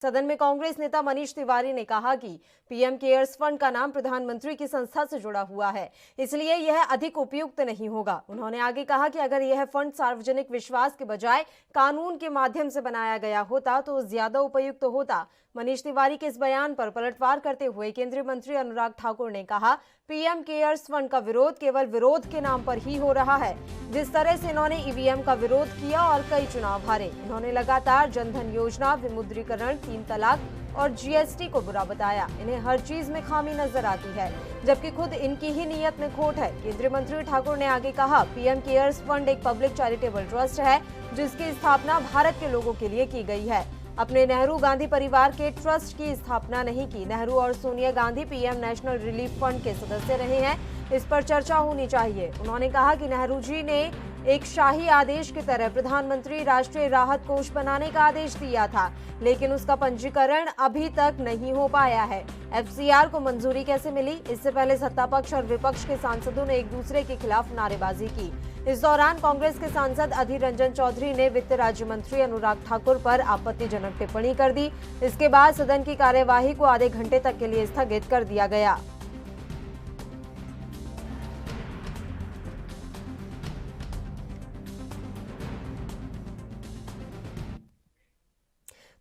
सदन में कांग्रेस नेता मनीष तिवारी ने कहा कि पीएम केयर्स फंड का नाम प्रधानमंत्री की संस्था से जुड़ा हुआ है, इसलिए यह अधिक उपयुक्त नहीं होगा। उन्होंने आगे कहा कि अगर यह फंड सार्वजनिक विश्वास के बजाय कानून के माध्यम से बनाया गया होता तो ज्यादा उपयुक्त होता। मनीष तिवारी के इस बयान पर पलटवार करते हुए केंद्रीय मंत्री अनुराग ठाकुर ने कहा, पीएम केयर्स फंड का विरोध केवल विरोध के नाम पर ही हो रहा है। जिस तरह से इन्होंने ईवीएम का विरोध किया और कई चुनाव हारे, इन्होंने लगातार जनधन योजना, विमुद्रीकरण, 3 तलाक और जीएसटी को बुरा बताया। इन्हें हर चीज में खामी नजर आती है, जबकि खुद इनकी ही नीयत में खोट है। केंद्रीय मंत्री ठाकुर ने आगे कहा, पीएम केयर्स फंड एक पब्लिक चैरिटेबल ट्रस्ट है जिसकी स्थापना भारत के लोगों के लिए की गई है। अपने नेहरू गांधी परिवार के ट्रस्ट की स्थापना नहीं की। नेहरू और Sonia Gandhi PM national relief fund के सदस्य रहे हैं, इस पर चर्चा होनी चाहिए। उन्होंने कहा कि नेहरू जी ने एक शाही आदेश की तरह प्रधानमंत्री राष्ट्रीय राहत कोष बनाने का आदेश दिया था, लेकिन उसका पंजीकरण अभी तक नहीं हो पाया है। एफसीआर को मंजूरी कैसे मिली? इससे पहले सत्ता पक्ष और विपक्ष के सांसदों ने एक दूसरे के खिलाफ नारेबाजी की। इस दौरान कांग्रेस के सांसद अधीर रंजन चौधरी ने वित्त राज्य मंत्री अनुराग ठाकुर पर आपत्तिजनक टिप्पणी कर दी। इसके बाद सदन की कार्यवाही को आधे घंटे तक के लिए स्थगित कर दिया गया।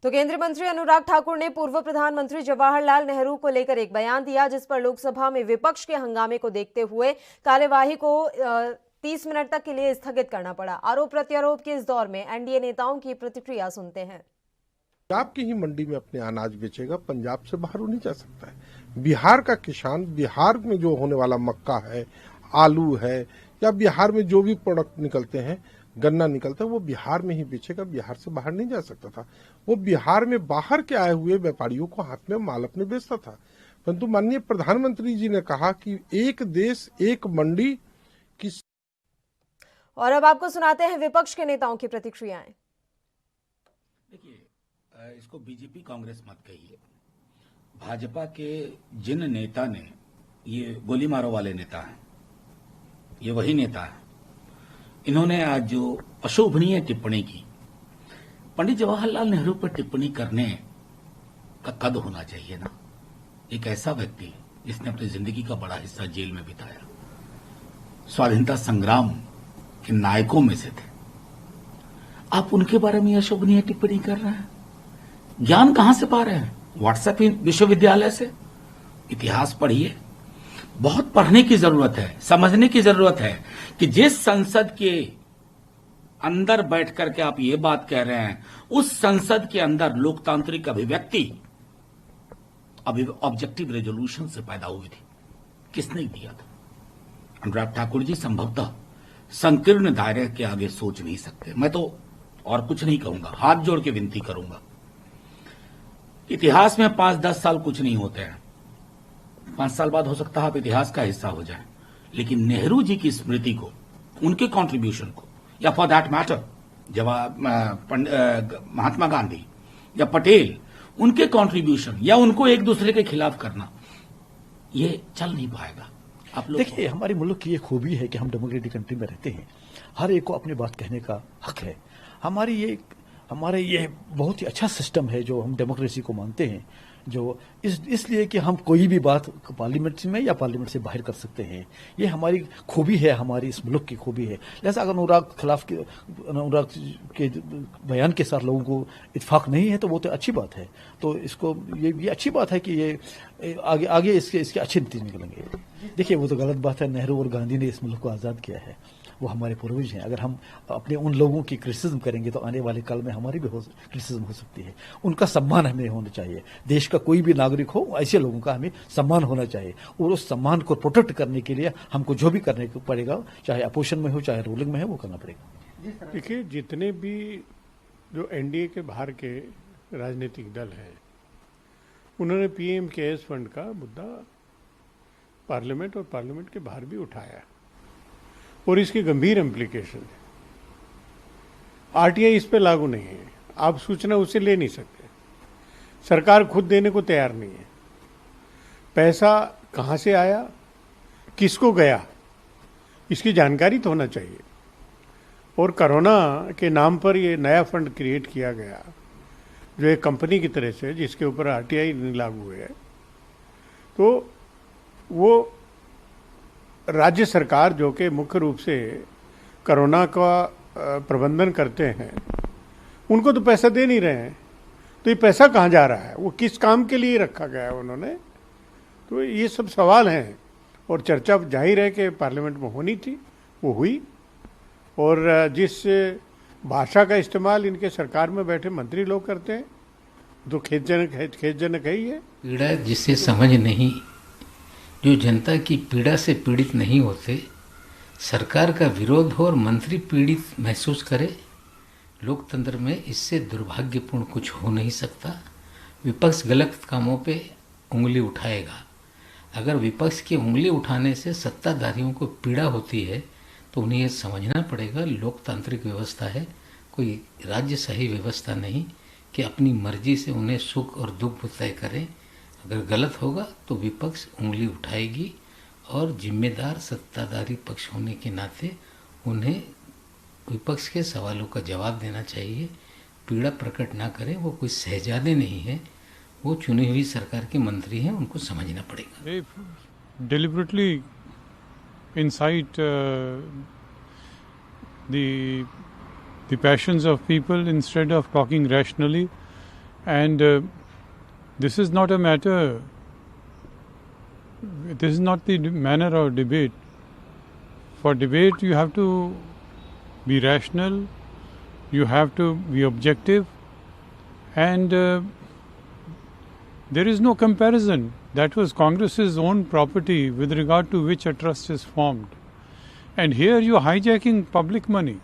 तो केंद्रीय मंत्री अनुराग ठाकुर ने पूर्व प्रधानमंत्री जवाहरलाल नेहरू को लेकर एक बयान दिया, जिस पर लोकसभा में विपक्ष के हंगामे को देखते हुए कार्यवाही को 30 मिनट तक के लिए स्थगित करना पड़ा। आरोप प्रत्यारोप के इस दौर में एनडीए नेताओं की प्रतिक्रिया सुनते हैं। पंजाब की ही मंडी में अपने अनाज बेचेगा, पंजाब से बाहर नहीं जा सकता है। बिहार का किसान, बिहार में जो होने वाला मक्का है, आलू है, या बिहार में जो भी प्रोडक्ट निकलते हैं, गन्ना निकलता है, वो बिहार में ही बेचेगा, बिहार से बाहर नहीं जा सकता था। वो बिहार में बाहर के आए हुए व्यापारियों को हाथ में माल अपने बेचता था। परंतु माननीय प्रधानमंत्री जी ने कहा कि एक देश एक मंडी की। और अब आपको सुनाते हैं विपक्ष के नेताओं की प्रतिक्रियाएं। देखिए, इसको बीजेपी कांग्रेस मत कहिए। भाजपा के जिन नेता ने, ये गोली मारो वाले नेता हैं, ये वही नेता है। इन्होंने आज जो अशोभनीय टिप्पणी की, पंडित जवाहरलाल नेहरू पर टिप्पणी करने का कद होना चाहिए ना। एक ऐसा व्यक्ति जिसने अपनी जिंदगी का बड़ा हिस्सा जेल में बिताया, स्वाधीनता संग्राम के नायकों में से थे, आप उनके बारे में अशोभनीय टिप्पणी कर रहे हैं। ज्ञान कहां से पा रहे हैं? व्हाट्सएप विश्वविद्यालय से? इतिहास पढ़िए। बहुत पढ़ने की जरूरत है, समझने की जरूरत है कि जिस संसद के अंदर बैठ करके आप ये बात कह रहे हैं, उस संसद के अंदर लोकतांत्रिक अभिव्यक्ति ऑब्जेक्टिव रेजोल्यूशन से पैदा हुई थी। किसने दिया था? अनुराग ठाकुर जी संभवतः संकीर्ण दायरे के आगे सोच नहीं सकते। मैं तो और कुछ नहीं कहूंगा, हाथ जोड़ के विनती करूंगा। इतिहास में 5-10 साल कुछ नहीं होते हैं। 5 साल बाद हो सकता है आप इतिहास का हिस्सा हो जाए, लेकिन नेहरू जी की स्मृति को, उनके कंट्रीब्यूशन को, या for that matter Mahatma Gandhi या पटेल, उनके कंट्रीब्यूशन या उनको एक दूसरे के खिलाफ करना, ये चल नहीं पाएगा। आप लोग देखिए, हमारे मुल्क की ये खूबी है कि हम डेमोक्रेटिक कंट्री में रहते हैं। हर एक को अपनी बात कहने का हक है। हमारे ये बहुत ही अच्छा सिस्टम है जो हम डेमोक्रेसी को मानते हैं, जो इसलिए कि हम कोई भी बात पार्लियामेंट में या पार्लियामेंट से बाहर कर सकते हैं। ये हमारी खूबी है, हमारी इस मुल्क की खूबी है। जैसा अगर अनुराग के बयान के साथ लोगों को इत्फाक नहीं है तो वो तो अच्छी बात है। तो इसको ये अच्छी बात है कि ये आगे इसके अच्छे नतीजे निकलेंगे। देखिए, वो तो गलत बात है। नेहरू और गांधी ने इस मुल्क को आज़ाद किया है, वो हमारे पूर्वज हैं। अगर हम अपने उन लोगों की क्रिटिसिज्म करेंगे तो आने वाले कल में हमारी भी क्रिटिसिज्म हो सकती है। उनका सम्मान हमें होना चाहिए। देश का कोई भी नागरिक हो, ऐसे लोगों का हमें सम्मान होना चाहिए, और उस सम्मान को प्रोटेक्ट करने के लिए हमको जो भी करने को पड़ेगा, चाहे अपोजिशन में हो चाहे रूलिंग में है, वो करना पड़ेगा। देखिए, जितने भी जो एनडीए के बाहर के राजनीतिक दल हैं, उन्होंने पीएम केयर्स फंड का मुद्दा पार्लियामेंट और पार्लियामेंट के बाहर भी उठाया, और इसके गंभीर इम्प्लीकेशन है। आरटीआई इस पे लागू नहीं है, आप सूचना उससे ले नहीं सकते, सरकार खुद देने को तैयार नहीं है। पैसा कहां से आया, किसको गया, इसकी जानकारी तो होना चाहिए। और कोरोना के नाम पर ये नया फंड क्रिएट किया गया, जो एक कंपनी की तरह से, जिसके ऊपर आरटीआई नहीं लागू है, तो वो राज्य सरकार जो कि मुख्य रूप से कोरोना का प्रबंधन करते हैं, उनको तो पैसा दे नहीं रहे हैं। तो ये पैसा कहाँ जा रहा है, वो किस काम के लिए रखा गया है उन्होंने? तो ये सब सवाल हैं और चर्चा जाहिर है कि पार्लियामेंट में होनी थी, वो हुई। और जिस भाषा का इस्तेमाल इनके सरकार में बैठे मंत्री लोग करते हैं तो खेदजनक है ही है। पीड़ा जिसे समझ नहीं, जो जनता की पीड़ा से पीड़ित नहीं होते, सरकार का विरोध हो और मंत्री पीड़ित महसूस करे, लोकतंत्र में इससे दुर्भाग्यपूर्ण कुछ हो नहीं सकता। विपक्ष गलत कामों पे उंगली उठाएगा। अगर विपक्ष की उंगली उठाने से सत्ताधारियों को पीड़ा होती है तो उन्हें यह समझना पड़ेगा लोकतांत्रिक व्यवस्था है, कोई राज्यशाही व्यवस्था नहीं कि अपनी मर्जी से उन्हें सुख और दुख तय करें। अगर गलत होगा तो विपक्ष उंगली उठाएगी और जिम्मेदार सत्ताधारी पक्ष होने के नाते उन्हें विपक्ष के सवालों का जवाब देना चाहिए। पीड़ा प्रकट ना करें, वो कोई शहजादे नहीं है, वो चुनी हुई सरकार के मंत्री हैं, उनको समझना पड़ेगा। They deliberately incite the passions of people instead of talking rationally, and this is not a matter. This is not the manner of debate. For debate, you have to be rational, you have to be objective, and there is no comparison. That was Congress's own property with regard to which a trust is formed. And here you are hijacking public money.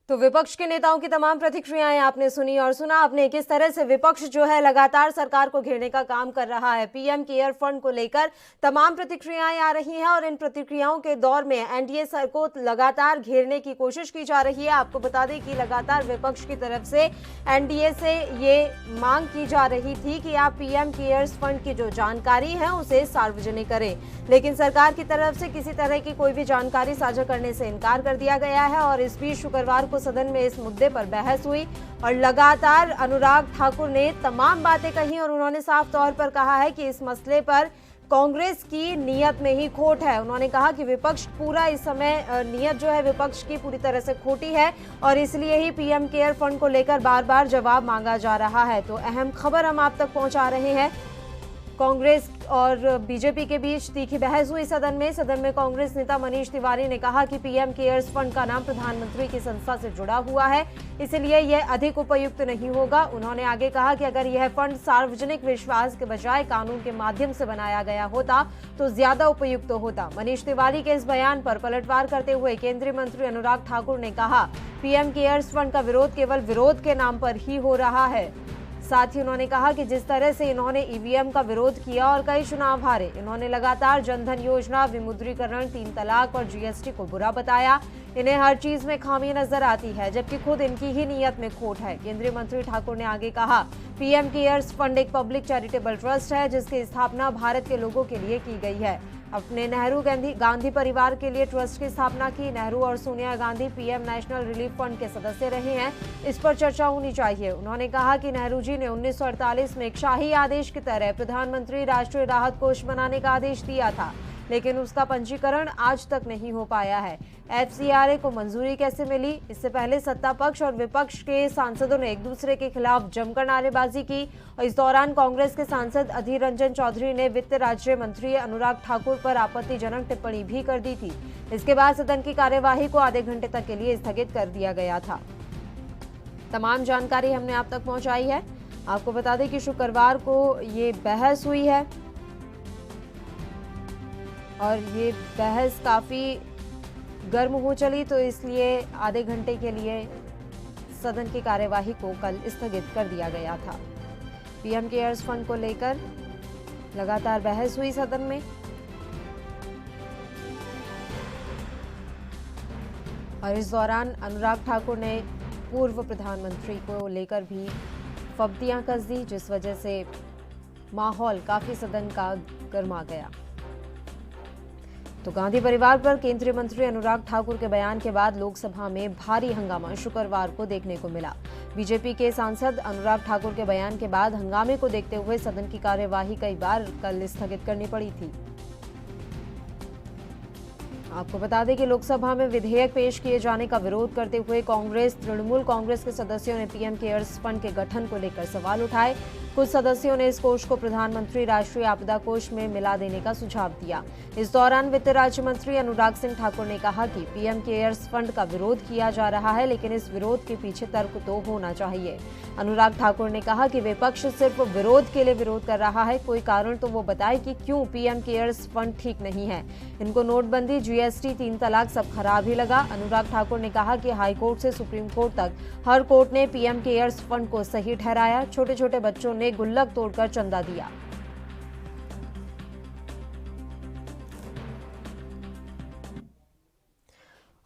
तो विपक्ष के नेताओं की तमाम प्रतिक्रियाएं आपने सुनी और सुना आपने किस तरह से विपक्ष जो है लगातार सरकार को घेरने का काम कर रहा है। पीएम केयर फंड को लेकर तमाम प्रतिक्रियाएं आ रही हैं और इन प्रतिक्रियाओं के दौर में एनडीए सर को लगातार घेरने की कोशिश की जा रही है। आपको बता दें कि लगातार विपक्ष की तरफ से एनडीए से ये मांग की जा रही थी कि आप पीएम केयर्स फंड की जो जानकारी है उसे सार्वजनिक करें, लेकिन सरकार की तरफ से किसी तरह की कोई भी जानकारी साझा करने से इनकार कर दिया गया है। और इस बीच शुक्रवार को सदन में इस मुद्दे पर बहस हुई और लगातार अनुराग ठाकुर ने तमाम बातें कही और उन्होंने साफ तौर पर कहा है कि इस मसले पर कांग्रेस की नीयत में ही खोट है। उन्होंने कहा कि विपक्ष पूरा इस समय नीयत जो है विपक्ष की पूरी तरह से खोटी है और इसलिए ही पीएम केयर फंड को लेकर बार बार जवाब मांगा जा रहा है। तो अहम खबर हम आप तक पहुंचा रहे हैं। कांग्रेस और बीजेपी के बीच तीखी बहस हुई सदन में कांग्रेस नेता मनीष तिवारी ने कहा कि पीएम केयर्स फंड का नाम प्रधानमंत्री की संस्था से जुड़ा हुआ है, इसलिए यह अधिक उपयुक्त नहीं होगा। उन्होंने आगे कहा कि अगर यह फंड सार्वजनिक विश्वास के बजाय कानून के माध्यम से बनाया गया होता तो ज्यादा उपयुक्त होता। मनीष तिवारी के इस बयान पर पलटवार करते हुए केंद्रीय मंत्री अनुराग ठाकुर ने कहा, पीएम केयर्स फंड का विरोध केवल विरोध के नाम पर ही हो रहा है। साथ ही उन्होंने कहा कि जिस तरह से इन्होंने ईवीएम का विरोध किया और कई चुनाव हारे, इन्होंने लगातार जनधन योजना, विमुद्रीकरण, 3 तलाक और जीएसटी को बुरा बताया। इन्हें हर चीज में खामी नजर आती है, जबकि खुद इनकी ही नीयत में खोट है। केंद्रीय मंत्री ठाकुर ने आगे कहा, पीएम केयर्स फंड एक पब्लिक चैरिटेबल ट्रस्ट है जिसकी स्थापना भारत के लोगों के लिए की गई है। अपने नेहरू गांधी परिवार के लिए ट्रस्ट की स्थापना की। नेहरू और Sonia Gandhi PM national relief fund के सदस्य रहे हैं, इस पर चर्चा होनी चाहिए। उन्होंने कहा कि नेहरू जी ने 1948 में एक शाही आदेश की तरह प्रधानमंत्री राष्ट्रीय राहत कोष बनाने का आदेश दिया था, लेकिन उसका पंजीकरण आज तक नहीं हो पाया है। एफसीआरए को मंजूरी कैसे मिली? इससे पहले सत्ता पक्ष और विपक्ष के सांसदों ने एक दूसरे के खिलाफ जमकर नारेबाजी की और इस दौरान कांग्रेस के सांसद अधीर रंजन चौधरी ने वित्त राज्य मंत्री अनुराग ठाकुर पर आपत्तिजनक टिप्पणी भी कर दी थी। इसके बाद सदन की कार्यवाही को आधे घंटे तक के लिए स्थगित कर दिया गया था। तमाम जानकारी हमने आप तक पहुंचाई है। आपको बता दें कि शुक्रवार को ये बहस हुई है और ये बहस काफ़ी गर्म हो चली, तो इसलिए आधे घंटे के लिए सदन की कार्यवाही को कल स्थगित कर दिया गया था। पीएम केयर्स फंड को लेकर लगातार बहस हुई सदन में और इस दौरान अनुराग ठाकुर ने पूर्व प्रधानमंत्री को लेकर भी फब्तियां कस दी, जिस वजह से माहौल काफ़ी सदन का गर्मा गया। तो गांधी परिवार पर केंद्रीय मंत्री अनुराग ठाकुर के बयान के बाद लोकसभा में भारी हंगामा शुक्रवार को देखने को मिला। बीजेपी के सांसद अनुराग ठाकुर के बयान के बाद हंगामे को देखते हुए सदन की कार्यवाही कई बार कल स्थगित करनी पड़ी थी। आपको बता दें कि लोकसभा में विधेयक पेश किए जाने का विरोध करते हुए कांग्रेस, तृणमूल कांग्रेस के सदस्यों ने पीएम केयर्स फंड के गठन को लेकर सवाल उठाए। कुछ सदस्यों ने इस कोष को प्रधानमंत्री राष्ट्रीय आपदा कोष में मिला देने का सुझाव दिया। इस दौरान वित्त राज्य मंत्री अनुराग सिंह ठाकुर ने कहा कि पीएम केयर्स फंड का विरोध किया जा रहा है, लेकिन इस विरोध के पीछे तर्क तो होना चाहिए। अनुराग ठाकुर ने कहा कि विपक्ष सिर्फ विरोध के लिए विरोध कर रहा है, कोई कारण तो वो बताए कि क्यों पीएम केयर्स फंड ठीक नहीं है। इनको नोटबंदी, जीएसटी, 3 तलाक सब खराब ही लगा। अनुराग ठाकुर ने कहा कि हाईकोर्ट से सुप्रीम कोर्ट तक हर कोर्ट ने पीएम केयर्स फंड को सही ठहराया। छोटे छोटे बच्चों ने गुल्लक तोड़कर चंदा दिया।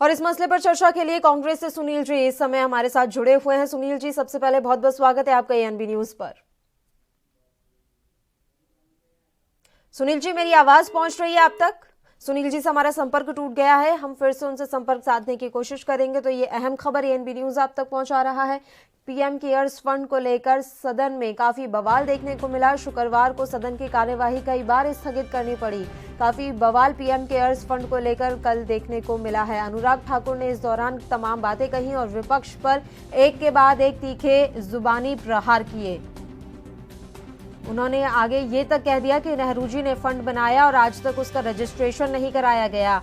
और इस मसले पर चर्चा के लिए कांग्रेस से सुनील जी इस समय हमारे साथ जुड़े हुए हैं। सुनील जी, सबसे पहले बहुत बहुत स्वागत है आपका एएनबी न्यूज पर। सुनील जी, मेरी आवाज पहुंच रही है आप तक? सुनील जी से हमारा संपर्क टूट गया है, हम फिर से उनसे संपर्क साधने की कोशिश करेंगे। तो ये अहम खबर एएनबी न्यूज आप तक पहुंचा रहा है। पीएम केयर्स फंड को लेकर सदन में काफी बवाल देखने को मिला। शुक्रवार को सदन की कार्यवाही कई बार स्थगित करनी पड़ी। काफी बवाल पीएम केयर्स फंड को लेकर कल देखने को मिला है। अनुराग ठाकुर ने इस दौरान तमाम बातें कही और विपक्ष पर एक के बाद एक तीखे जुबानी प्रहार किए। उन्होंने आगे ये तक कह दिया कि नेहरू जी ने फंड बनाया और आज तक उसका रजिस्ट्रेशन नहीं कराया गया।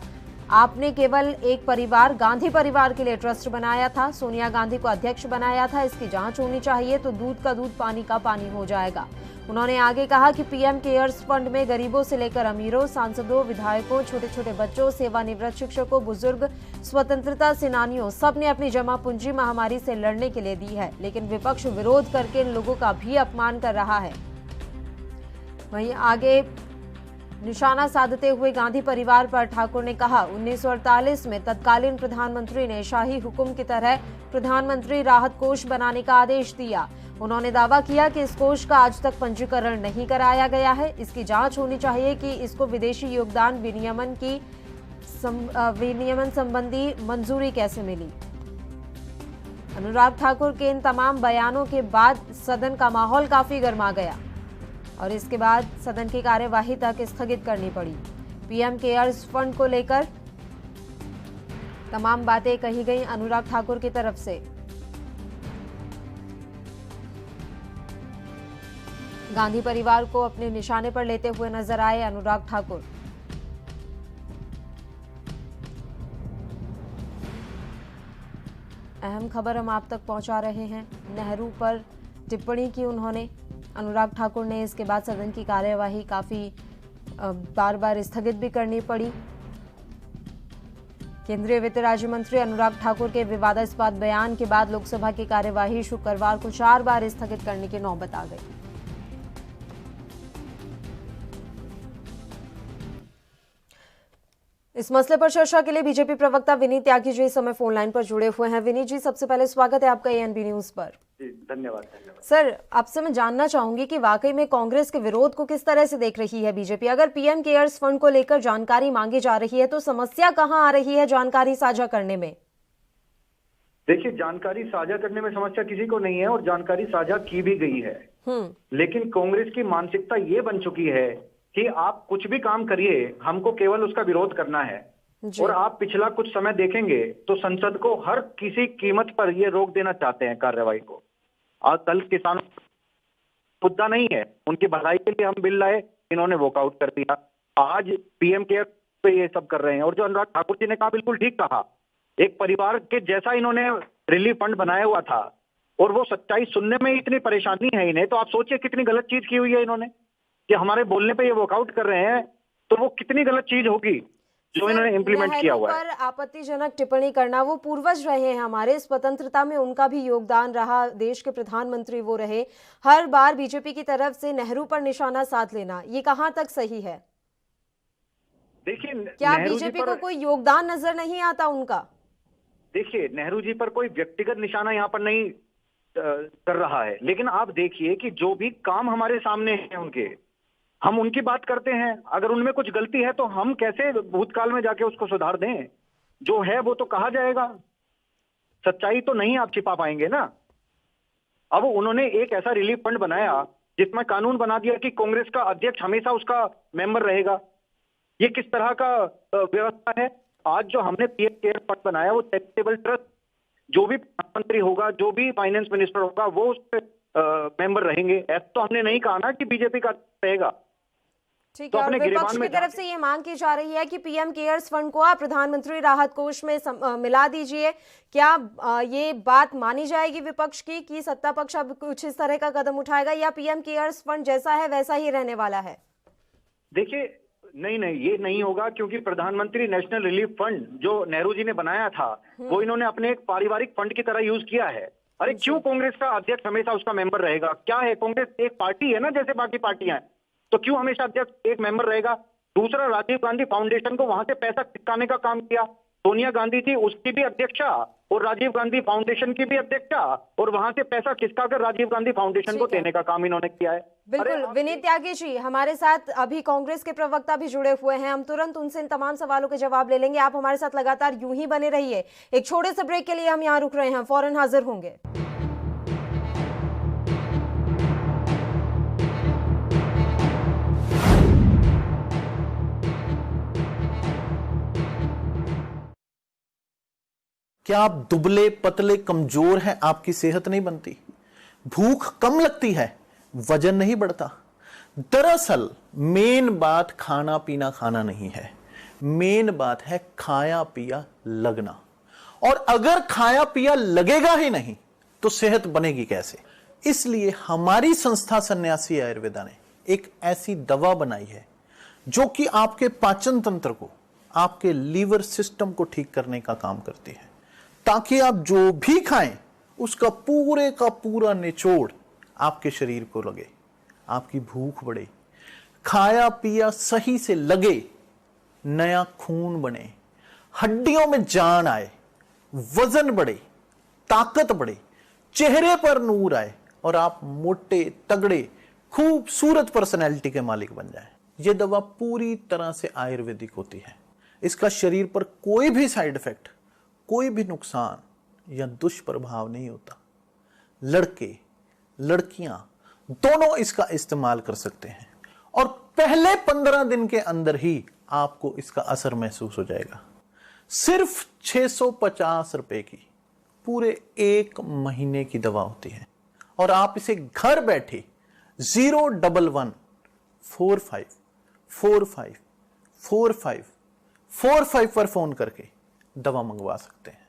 आपने केवल एक परिवार, गांधी परिवार के लिए ट्रस्ट बनाया था, सोनिया गांधी को अध्यक्ष बनाया था, इसकी जांच होनी चाहिए तो दूध का दूध, पानी का पानी हो जाएगा। उन्होंने आगे कहा कि पीएम केयर्स फंड में गरीबों से लेकर अमीरों, सांसदों, विधायकों, छोटे छोटे बच्चों, सेवानिवृत्त शिक्षकों, बुजुर्ग, स्वतंत्रता सेनानियों, सब ने अपनी जमा पूंजी महामारी से लड़ने के लिए दी है, लेकिन विपक्ष विरोध करके इन लोगों का भी अपमान कर रहा है। वहीं आगे निशाना साधते हुए गांधी परिवार पर ठाकुर ने कहा, 1948 में तत्कालीन प्रधानमंत्री ने शाही हुक्म की तरह प्रधानमंत्री राहत कोष बनाने का आदेश दिया। उन्होंने दावा किया कि इस कोष का आज तक पंजीकरण नहीं कराया गया है। इसकी जांच होनी चाहिए कि इसको विदेशी योगदान विनियमन संबंधी मंजूरी कैसे मिली। अनुराग ठाकुर के इन तमाम बयानों के बाद सदन का माहौल काफी गर्मा गया और इसके बाद सदन की कार्यवाही तक स्थगित करनी पड़ी। पीएम केयर्स फंड को लेकर तमाम बातें कही गई अनुराग ठाकुर की तरफ से। गांधी परिवार को अपने निशाने पर लेते हुए नजर आए अनुराग ठाकुर। अहम खबर हम आप तक पहुंचा रहे हैं। नेहरू पर टिप्पणी की उन्होंने, अनुराग ठाकुर ने। इसके बाद सदन की कार्यवाही काफी बार बार स्थगित भी करनी पड़ी। केंद्रीय वित्त राज्य मंत्री अनुराग ठाकुर के विवादास्पद बयान के बाद लोकसभा की कार्यवाही शुक्रवार को 4 बार स्थगित करने की नौबत आ गई। इस मसले पर चर्चा के लिए बीजेपी प्रवक्ता विनीत त्यागी जी इस समय फोन लाइन पर जुड़े हुए हैं। विनीत जी, सबसे पहले स्वागत है आपका एएनबी न्यूज पर। धन्यवाद। सर, आपसे मैं जानना चाहूंगी कि वाकई में कांग्रेस के विरोध को किस तरह से देख रही है बीजेपी? अगर पीएम केयर्स फंड को लेकर जानकारी मांगी जा रही है तो समस्या कहां आ रही है जानकारी साझा करने में? देखिए, जानकारी साझा करने में समस्या किसी को नहीं है और जानकारी साझा की भी गई है। लेकिन कांग्रेस की मानसिकता ये बन चुकी है कि आप कुछ भी काम करिए, हमको केवल उसका विरोध करना है। और आप पिछला कुछ समय देखेंगे तो संसद को हर किसी कीमत पर ये रोक देना चाहते हैं कार्यवाही को। आज कल किसानों मुद्दा नहीं है, उनकी भलाई के लिए हम बिल लाए, इन्होंने वॉकआउट कर दिया। आज पीएम केयर पे ये सब कर रहे हैं। और जो अनुराग ठाकुर जी ने कहा, बिल्कुल ठीक कहा, एक परिवार के जैसा इन्होंने रिलीफ फंड बनाया हुआ था और वो सच्चाई सुनने में इतनी परेशानी है इन्हें, तो आप सोचिए कितनी गलत चीज की हुई है इन्होंने कि हमारे बोलने पे ये वॉकआउट कर रहे हैं, तो वो कितनी गलत चीज होगी जो इन्होंने इम्प्लीमेंट किया हुआ है। आपत्तिजनक टिप्पणी करना, वो पूर्वज रहे हैं हमारे, स्वतंत्रता में उनका भी योगदान रहा, देश के प्रधानमंत्री वो रहे। हर बार बीजेपी की तरफ से नेहरू पर निशाना साध लेना, ये कहां तक सही है? देखिए, क्या बीजेपी को कोई योगदान नजर नहीं आता उनका? देखिए, नेहरू जी पर कोई व्यक्तिगत निशाना यहाँ पर नहीं कर रहा है, लेकिन आप देखिए कि जो भी काम हमारे सामने हैं उनके, हम उनकी बात करते हैं, अगर उनमें कुछ गलती है तो हम कैसे भूतकाल में जाके उसको सुधार दें? जो है वो तो कहा जाएगा, सच्चाई तो नहीं आप छिपा पाएंगे ना। अब उन्होंने एक ऐसा रिलीफ फंड बनाया जिसमें कानून बना दिया कि कांग्रेस का अध्यक्ष हमेशा उसका मेंबर रहेगा। ये किस तरह का व्यवस्था है? आज जो हमने पीएम केयर फंड बनाया वो चैरिटेबल ट्रस्ट, जो भी प्रधानमंत्री होगा, जो भी फाइनेंस मिनिस्टर होगा, वो उसके मेंबर रहेंगे। ऐसा तो हमने नहीं कहा ना कि बीजेपी का रहेगा। ठीक है, और विपक्ष की तरफ से ये मांग की जा रही है कि पीएम केयर्स फंड को आप प्रधानमंत्री राहत कोष में मिला दीजिए। क्या ये बात मानी जाएगी विपक्ष की कि सत्ता पक्ष अब कुछ इस तरह का कदम उठाएगा, या पीएम केयर्स फंड जैसा है वैसा ही रहने वाला है? देखिए, नहीं, ये नहीं होगा, क्योंकि प्रधानमंत्री नेशनल रिलीफ फंड जो नेहरू जी ने बनाया था वो इन्होंने अपने एक पारिवारिक फंड की तरह यूज किया है। अरे क्यों कांग्रेस का अध्यक्ष हमेशा उसका मेंबर रहेगा? क्या है, कांग्रेस एक पार्टी है ना जैसे बाकी पार्टियां हैं, तो क्यों हमेशा अध्यक्ष एक मेंबर रहेगा? दूसरा, राजीव गांधी फाउंडेशन को वहां से पैसा खिसकाने का काम किया सोनिया गांधी थी, उसकी भी अध्यक्षा, और राजीव गांधी फाउंडेशन की भी अध्यक्षा, और वहां से पैसा खिसकाकर राजीव गांधी फाउंडेशन को देने का काम इन्होंने किया है। बिल्कुल। विनीत त्यागी जी हमारे साथ अभी कांग्रेस के प्रवक्ता भी जुड़े हुए हैं, हम तुरंत उनसे इन तमाम सवालों के जवाब ले लेंगे। आप हमारे साथ लगातार यूं ही बने रहिए। एक छोटे से ब्रेक के लिए हम यहाँ रुक रहे हैं, फौरन हाजिर होंगे। क्या आप दुबले पतले कमजोर हैं? आपकी सेहत नहीं बनती, भूख कम लगती है, वजन नहीं बढ़ता? दरअसल मेन बात खाना पीना खाना नहीं है, मेन बात है खाया पिया लगना। और अगर खाया पिया लगेगा ही नहीं तो सेहत बनेगी कैसे? इसलिए हमारी संस्था सन्यासी आयुर्वेदा ने एक ऐसी दवा बनाई है जो कि आपके पाचन तंत्र को, आपके लीवर सिस्टम को ठीक करने का काम करती है, ताकि आप जो भी खाएं उसका पूरे का पूरा निचोड़ आपके शरीर को लगे, आपकी भूख बढ़े, खाया पिया सही से लगे, नया खून बने, हड्डियों में जान आए, वजन बढ़े, ताकत बढ़े, चेहरे पर नूर आए और आप मोटे तगड़े खूबसूरत पर्सनैलिटी के मालिक बन जाएं। यह दवा पूरी तरह से आयुर्वेदिक होती है। इसका शरीर पर कोई भी साइड इफेक्ट, कोई भी नुकसान या दुष्प्रभाव नहीं होता। लड़के लड़कियां दोनों इसका इस्तेमाल कर सकते हैं और पहले 15 दिन के अंदर ही आपको इसका असर महसूस हो जाएगा। सिर्फ 650 रुपए की पूरे 1 महीने की दवा होती है और आप इसे घर बैठे 01145454545 पर फोन करके दवा मंगवा सकते हैं।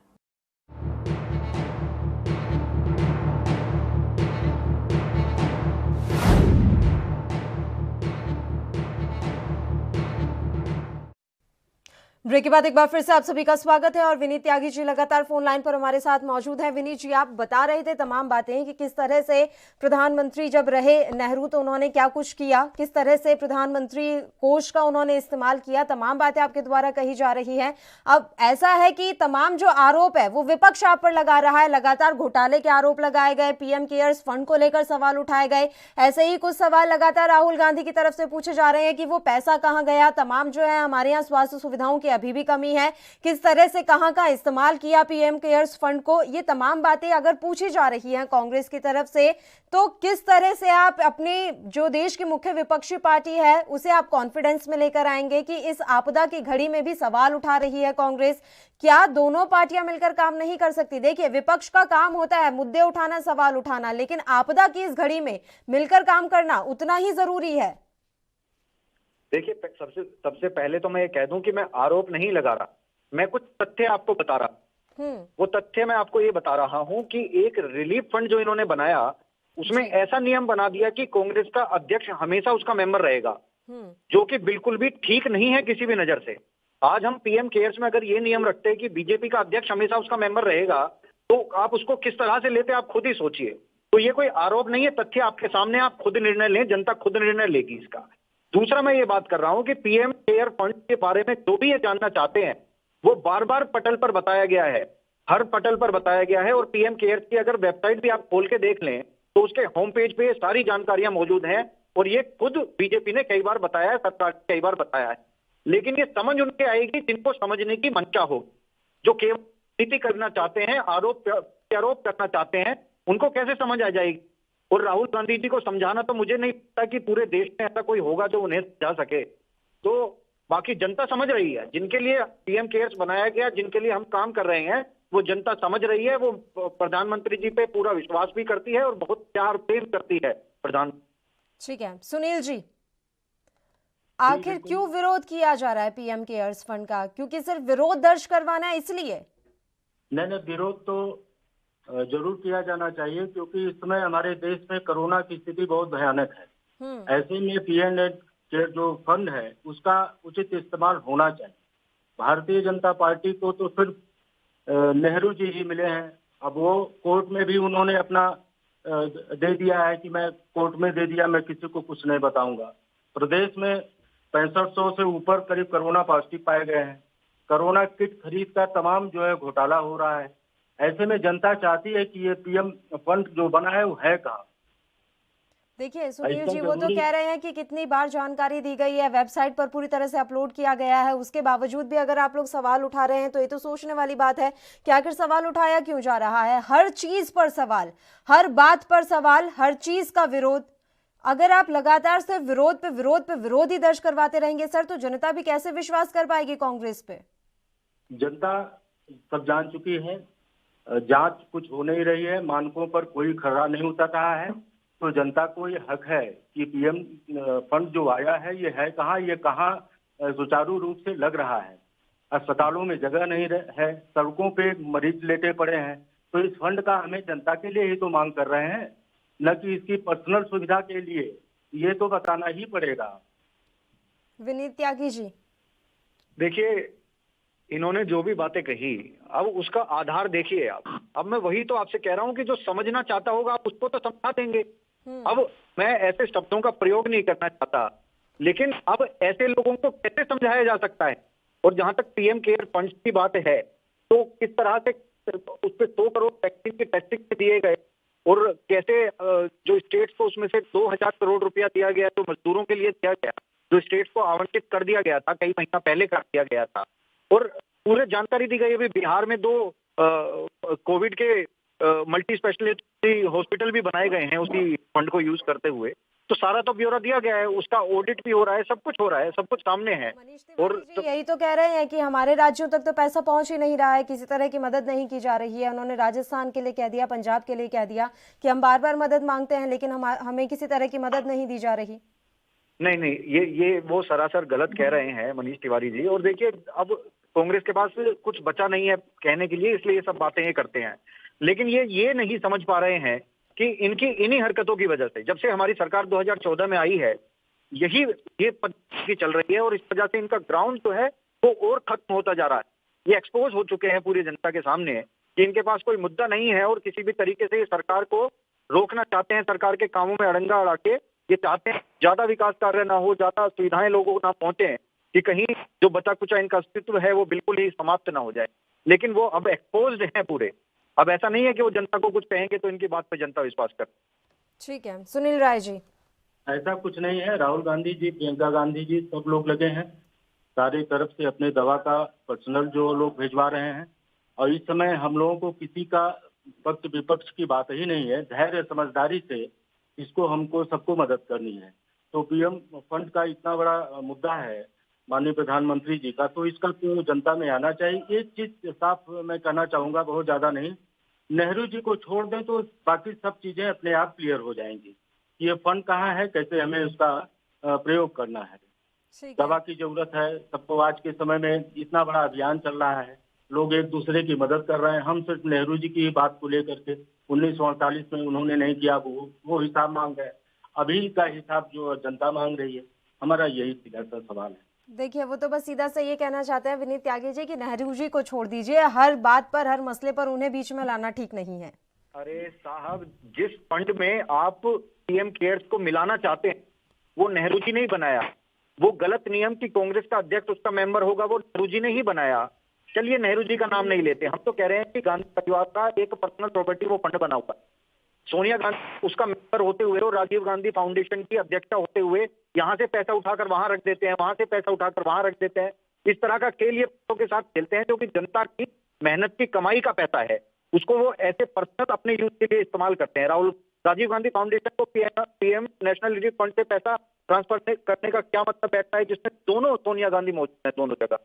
ब्रेक के बाद एक बार फिर से आप सभी का स्वागत है और विनीत त्यागी जी लगातार फोन लाइन पर हमारे साथ मौजूद हैं। विनीत जी, आप बता रहे थे तमाम बातें कि किस तरह से प्रधानमंत्री जब रहे नेहरू तो उन्होंने क्या कुछ किया, किस तरह से प्रधानमंत्री कोष का उन्होंने इस्तेमाल किया, तमाम बातें आपके द्वारा कही जा रही हैं। अब ऐसा है कि तमाम जो आरोप है वो विपक्ष आप पर लगा रहा है, लगातार घोटाले के आरोप लगाए गए, पीएम केयर्स फंड को लेकर सवाल उठाए गए। ऐसे ही कुछ सवाल लगातार राहुल गांधी की तरफ से पूछे जा रहे हैं कि वो पैसा कहाँ गया, तमाम जो है हमारे यहाँ स्वास्थ्य सुविधाओं की अभी भी कमी है, किस तरह से कहां इस्तेमाल किया पीएम केयर्स फंड को। ये तमाम बातें अगर पूछी जा रही हैं कांग्रेस की तरफ से, तो किस तरह से आप अपनी जो देश की मुख्य विपक्षी पार्टी है उसे आप कॉन्फिडेंस में लेकर आएंगे कि इस आपदा की घड़ी में भी सवाल उठा रही है कांग्रेस? क्या दोनों पार्टियां मिलकर काम नहीं कर सकती? देखिए, विपक्ष का काम होता है मुद्दे उठाना, सवाल उठाना, लेकिन आपदा की इस घड़ी में मिलकर काम करना उतना ही जरूरी है। देखिए, सबसे पहले तो मैं ये कह दूं कि मैं आरोप नहीं लगा रहा, मैं कुछ तथ्य आपको बता रहा। वो तथ्य मैं आपको ये बता रहा हूं कि एक रिलीफ फंड जो इन्होंने बनाया उसमें ऐसा नियम बना दिया कि कांग्रेस का अध्यक्ष हमेशा उसका मेंबर रहेगा, जो कि बिल्कुल भी ठीक नहीं है किसी भी नजर से। आज हम पीएम केयर्स में अगर ये नियम रखते हैं कि बीजेपी का अध्यक्ष हमेशा उसका मेंबर रहेगा, तो आप उसको किस तरह से लेते आप खुद ही सोचिए। तो ये कोई आरोप नहीं है, तथ्य आपके सामने, आप खुद निर्णय लें, जनता खुद निर्णय लेगी इसका। दूसरा, मैं ये बात कर रहा हूं कि पीएम केयर फंड के बारे में जो भी ये जानना चाहते हैं वो बार बार पटल पर बताया गया है, हर पटल पर बताया गया है। और पीएम केयर की अगर वेबसाइट भी आप खोल के देख लें तो उसके होम पेज पे सारी जानकारियां मौजूद हैं और ये खुद बीजेपी ने कई बार बताया है, सरकार ने कई बार बताया है। लेकिन ये समझ उनके आएगी जिनको समझने की मंशा हो, जो केवल नीति करना चाहते हैं, आरोप करना चाहते हैं, उनको कैसे समझ आ जाएगी। और राहुल गांधी जी को समझाना तो मुझे नहीं लगता कि पूरे देश में ऐसा कोई होगा जो उन्हें समझा सके। तो बाकी जनता समझ रही है, जिनके लिए पीएम केयर्स बनाया गया, जिनके लिए हम काम कर रहे हैं, वो जनता समझ रही है। वो प्रधानमंत्री जी पे पूरा विश्वास भी करती है और बहुत प्यार प्रेम करती है प्रधान। ठीक है सुनील जी, आखिर क्यों विरोध किया जा रहा है पीएम केयर्स फंड का? क्योंकि सिर्फ विरोध दर्ज करवाना है इसलिए? नहीं, विरोध तो जरूर किया जाना चाहिए, क्योंकि इस समय हमारे देश में कोरोना की स्थिति बहुत भयानक है। ऐसे में पीएम केयर जो फंड है उसका उचित इस्तेमाल होना चाहिए। भारतीय जनता पार्टी को तो सिर्फ नेहरू जी ही मिले हैं। अब वो कोर्ट में भी उन्होंने अपना दे दिया है कि मैं कोर्ट में दे दिया, मैं किसी को कुछ नहीं बताऊंगा। प्रदेश में 6500 से ऊपर करीब कोरोना पॉजिटिव पाए गए हैं। कोरोना किट खरीद का तमाम जो है घोटाला हो रहा है। ऐसे में जनता चाहती है कि ये पीएम फंड जो बना है वो है कहाँ। देखिए सुनील जी, वो तो कह रहे हैं कि कितनी बार जानकारी दी गई है, वेबसाइट पर पूरी तरह से अपलोड किया गया है, उसके बावजूद भी अगर आप लोग सवाल उठा रहे हैं तो ये तो सोचने वाली बात है कि आखिर सवाल उठाया क्यों जा रहा है। हर चीज पर सवाल, हर बात पर सवाल, हर चीज का विरोध। अगर आप लगातार सिर्फ विरोध पे विरोध ही दर्ज करवाते रहेंगे सर, तो जनता भी कैसे विश्वास कर पाएगी कांग्रेस पे? जनता सब जान चुकी है, जांच कुछ हो नहीं रही है, मानकों पर कोई खरा नहीं उतर रहा है। तो जनता को ये हक है कि पीएम फंड जो आया है ये है कहाँ, ये कहाँ सुचारू रूप से लग रहा है। अस्पतालों में जगह नहीं है, सड़कों पे मरीज लेटे पड़े हैं। तो इस फंड का हमें जनता के लिए ही तो मांग कर रहे हैं, न कि इसकी पर्सनल सुविधा के लिए। ये तो बताना ही पड़ेगा। विनीत त्यागी जी, देखिए इन्होंने जो भी बातें कही, अब उसका आधार देखिए आप। अब मैं वही तो आपसे कह रहा हूं कि जो समझना चाहता होगा आप उसको तो समझा देंगे। अब मैं ऐसे शब्दों का प्रयोग नहीं करना चाहता, लेकिन अब ऐसे लोगों को कैसे समझाया जा सकता है। और जहां तक पीएम केयर फंड की बात है, तो किस तरह से उस पर 100 करोड़ वैक्सीन की टेस्टिंग पे दिए गए, और कैसे जो स्टेट्स को उसमें से 2000 करोड़ रुपया दिया गया, जो मजदूरों के लिए दिया गया, जो स्टेट्स को आवंटित कर दिया गया था, कई महीना पहले कर दिया गया था। और पूरे जानकारी दी गई है। बिहार में 2 कोविड के मल्टी स्पेशलिटी हॉस्पिटल भी बनाए गए हैं उसी फंड को यूज करते हुए। तो सारा तो ब्यौरा दिया गया है, उसका ऑडिट भी हो रहा है, सब कुछ हो रहा है, सब कुछ सामने है। और यही तो कह रहे हैं कि हमारे राज्यों तक तो पैसा पहुंच ही नहीं रहा है, किसी तरह की मदद नहीं की जा रही है। उन्होंने राजस्थान के लिए कह दिया, पंजाब के लिए कह दिया कि हम बार बार मदद मांगते हैं, लेकिन हमें किसी तरह की मदद नहीं दी जा रही। नहीं, ये वो सरासर गलत कह रहे हैं मनीष तिवारी जी। और देखिए अब कांग्रेस के पास कुछ बचा नहीं है कहने के लिए, इसलिए ये सब बातें ये करते हैं। लेकिन ये नहीं समझ पा रहे हैं कि इनकी इन्हीं हरकतों की वजह से, जब से हमारी सरकार 2014 में आई है, ये पद्धति चल रही है। और इस वजह से इनका ग्राउंड जो है वो और खत्म होता जा रहा है। ये एक्सपोज हो चुके हैं पूरी जनता के सामने कि इनके पास कोई मुद्दा नहीं है, और किसी भी तरीके से ये सरकार को रोकना चाहते हैं, सरकार के कामों में अड़ंगा अड़ा के। ये चाहते हैं ज्यादा विकास कार्य ना हो, ज्यादा सुविधाएं लोगों को ना पहुंचे, कि कहीं जो बचा कुचा इनका अस्तित्व है वो बिल्कुल ही समाप्त ना हो जाए। लेकिन वो अब एक्सपोज्ड हैं पूरे। अब ऐसा नहीं है कि वो जनता को कुछ कहेंगे तो इनकी बात पे जनता विश्वास करे। ठीक है सुनील राय जी, ऐसा कुछ नहीं है। राहुल गांधी जी, प्रियंका गांधी जी, सब लोग लगे हैं सारी तरफ से अपने दवा का पर्सनल जो लोग भिजवा रहे हैं। और इस समय हम लोगों को किसी का पक्ष विपक्ष की बात ही नहीं है। धैर्य समझदारी से इसको हमको सबको मदद करनी है। तो पीएम फंड का इतना बड़ा मुद्दा है माननीय प्रधानमंत्री जी का, तो इसका तो जनता में आना चाहिए। एक चीज साफ मैं कहना चाहूंगा, बहुत ज्यादा नहीं, नेहरू जी को छोड़ दें तो बाकी सब चीजें अपने आप क्लियर हो जाएंगी। ये फंड कहाँ है, कैसे हमें उसका प्रयोग करना है। दवा की जरूरत है सबको। आज के समय में इतना बड़ा अभियान चल रहा है, लोग एक दूसरे की मदद कर रहे हैं। हम सिर्फ नेहरू जी की बात को लेकर के 1948 में उन्होंने नहीं किया, वो हिसाब मांग रहे हैं। अभी का हिसाब जो जनता मांग रही है, हमारा यही सीधा सा सवाल है। देखिए वो तो बस सीधा से ये कहना चाहते हैं विनीत त्यागी जी कि नेहरू जी को छोड़ दीजिए, हर बात पर, हर मसले पर उन्हें बीच में लाना ठीक नहीं है। अरे साहब, जिस फंड में आप पीएम केयर्स को मिलाना चाहते हैं वो नेहरू जी ने ही बनाया। वो गलत नियम की कांग्रेस का अध्यक्ष उसका मेंबर होगा, वो नेहरू जी ने ही बनाया। चलिए नेहरू जी का नाम नहीं लेते, हम तो कह रहे हैं कि गांधी परिवार का एक पर्सनल प्रॉपर्टी वो फंड बना हुआ। सोनिया गांधी उसका मेंबर होते हुए और राजीव गांधी फाउंडेशन की अध्यक्षा होते हुए यहाँ से पैसा उठाकर वहां रख देते हैं, वहां से पैसा उठाकर वहां रख देते हैं। इस तरह का खेल ये पैसों के साथ खेलते हैं, जो कि जनता की मेहनत की कमाई का पैसा है, उसको वो ऐसे पर्सनल अपने यूज के लिए इस्तेमाल करते हैं। राजीव गांधी फाउंडेशन को पीएम नेशनल रिलीफ फंड से पैसा ट्रांसफर करने का क्या मतलब बैठता है, जिसमें दोनों सोनिया गांधी मौजूद है दोनों जगह।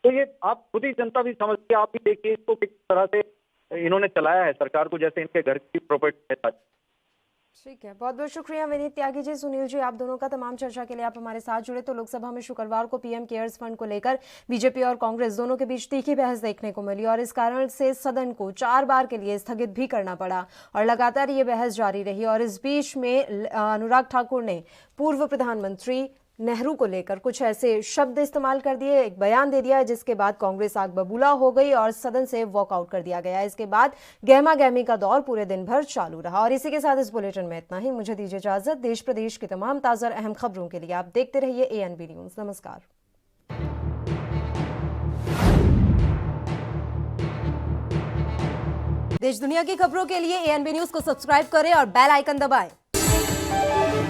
तो ये आप खुद ही जनता भी समझती है, आप भी देखिए इसको किस तरह से इन्होंने चलाया है सरकार को, जैसे इनके घर की प्रॉपर्टी है। ठीक है, बहुत बहुत शुक्रिया विनीत त्यागी जी, सुनील जी, आप दोनों का तमाम चर्चा के लिए आप हमारे साथ जुड़े। तो लोकसभा में शुक्रवार को पीएम केयर्स फंड को लेकर बीजेपी और कांग्रेस दोनों के बीच तीखी बहस देखने को मिली और इस कारण से सदन को 4 बार के लिए स्थगित भी करना पड़ा और लगातार ये बहस जारी रही। और इस बीच में अनुराग ठाकुर ने पूर्व प्रधानमंत्री नेहरू को लेकर कुछ ऐसे शब्द इस्तेमाल कर दिए, एक बयान दे दिया, जिसके बाद कांग्रेस आग बबूला हो गई और सदन से वॉकआउट कर दिया गया। इसके बाद गहमा गहमी का दौर पूरे दिन भर चालू रहा। और इसी के साथ इस बुलेटिन में इतना ही। मुझे दीजिए इजाजत। देश प्रदेश की तमाम ताजा और अहम खबरों के लिए आप देखते रहिए ANB न्यूज। नमस्कार। देश दुनिया की खबरों के लिए ANB न्यूज को सब्सक्राइब करें और बेल आइकन दबाएं।